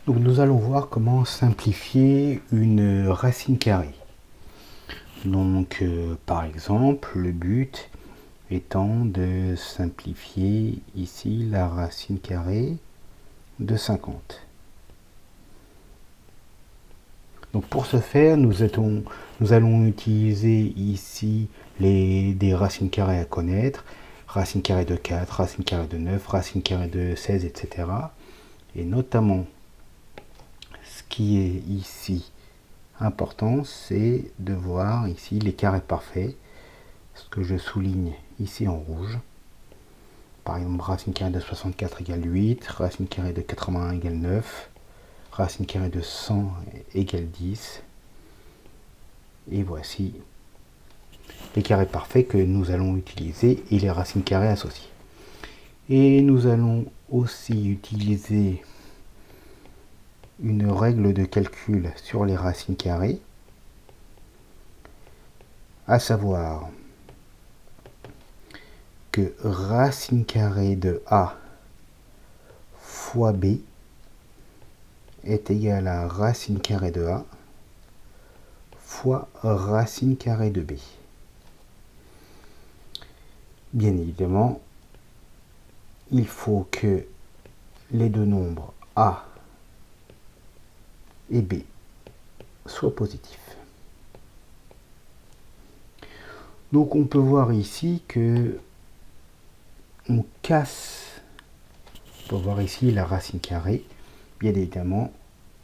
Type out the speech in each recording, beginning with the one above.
Donc nous allons voir comment simplifier une racine carrée. Donc par exemple, le but étant de simplifier ici la racine carrée de 50. Donc pour ce faire, nous allons utiliser ici des racines carrées à connaître, racine carrée de 4, racine carrée de 9, racine carrée de 16, etc. Et notamment, ce qui est ici important, c'est de voir ici les carrés parfaits, ce que je souligne ici en rouge. Par exemple, racine carrée de 64 égale 8, racine carrée de 81 égale 9, racine carrée de 100 égale 10. Et voici les carrés parfaits que nous allons utiliser et les racines carrées associées. Et nous allons aussi utiliser une règle de calcul sur les racines carrées, à savoir que racine carrée de A fois B est égal à racine carrée de A fois racine carrée de B. Bien évidemment, il faut que les deux nombres A et B soient positifs. Donc on peut voir ici que on casse, on peut voir ici la racine carrée. Bien évidemment,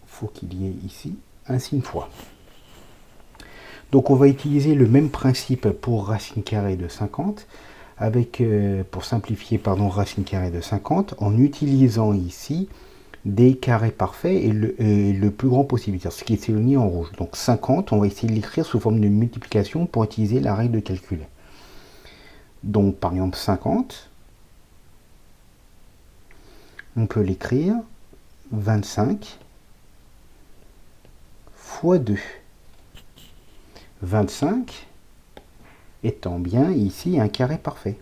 il faut qu'il y ait ici un signe fois. Donc on va utiliser le même principe pour racine carrée de 50, avec, pour simplifier, racine carrée de 50, en utilisant ici des carrés parfaits et le plus grand possible, ce qui est souligné en rouge. Donc 50, on va essayer de l'écrire sous forme de multiplication pour utiliser la règle de calcul. Donc par exemple 50, on peut l'écrire 25 fois 2. 25 étant bien ici un carré parfait.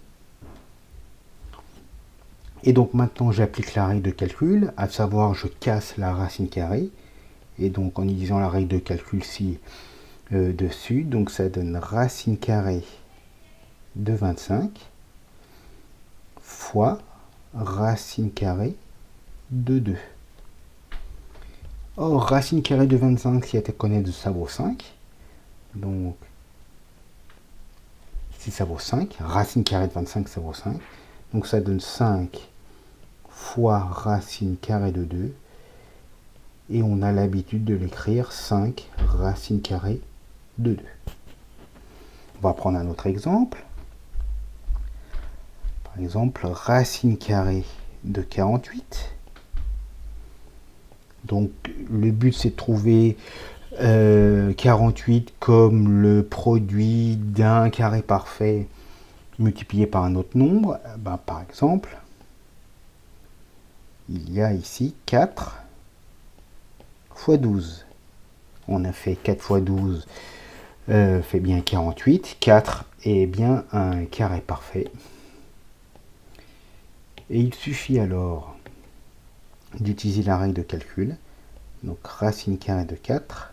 Et donc maintenant j'applique la règle de calcul, à savoir je casse la racine carrée, et donc en utilisant la règle de calcul ci dessus, donc ça donne racine carrée de 25 fois racine carrée de 2. Or, racine carrée de 25, si elle est connaître, ça vaut 5. Donc, ici ça vaut 5. Racine carrée de 25, ça vaut 5. Donc ça donne 5 fois racine carrée de 2. Et on a l'habitude de l'écrire 5 racine carrée de 2. On va prendre un autre exemple. Par exemple, racine carrée de 48. Donc le but c'est de trouver 48 comme le produit d'un carré parfait multiplié par un autre nombre. Par exemple, il y a ici 4 fois 12. On a fait 4 fois 12 fait bien 48. 4 est bien un carré parfait. Et il suffit alors d'utiliser la règle de calcul. Donc racine carrée de 4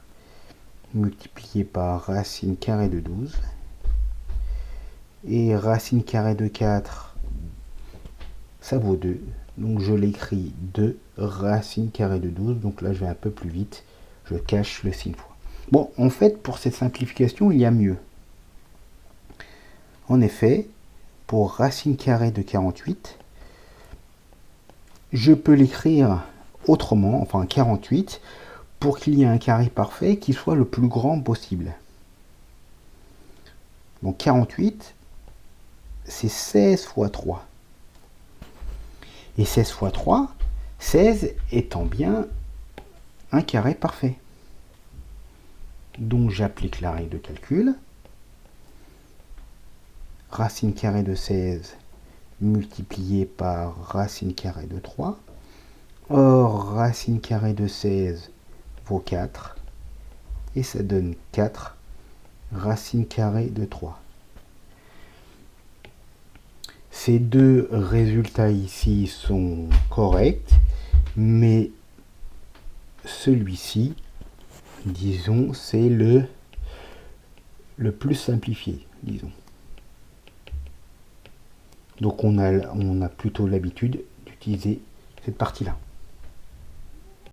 multiplié par racine carrée de 12. Et racine carrée de 4, ça vaut 2. Donc je l'écris 2 racine carrée de 12. Donc là je vais un peu plus vite. Je cache le signe fois. Bon, en fait, pour cette simplification, il y a mieux. En effet, pour racine carrée de 48, je peux l'écrire autrement, enfin 48, pour qu'il y ait un carré parfait qui soit le plus grand possible. Donc 48, c'est 16 fois 3. Et 16 fois 3, 16 étant bien un carré parfait. Donc j'applique la règle de calcul. Racine carrée de 16 multiplié par racine carrée de 3. Or, racine carrée de 16 vaut 4. Et ça donne 4 racine carrée de 3. Ces deux résultats ici sont corrects, mais celui-ci, disons, c'est le plus simplifié, disons. Donc on a plutôt l'habitude d'utiliser cette partie-là.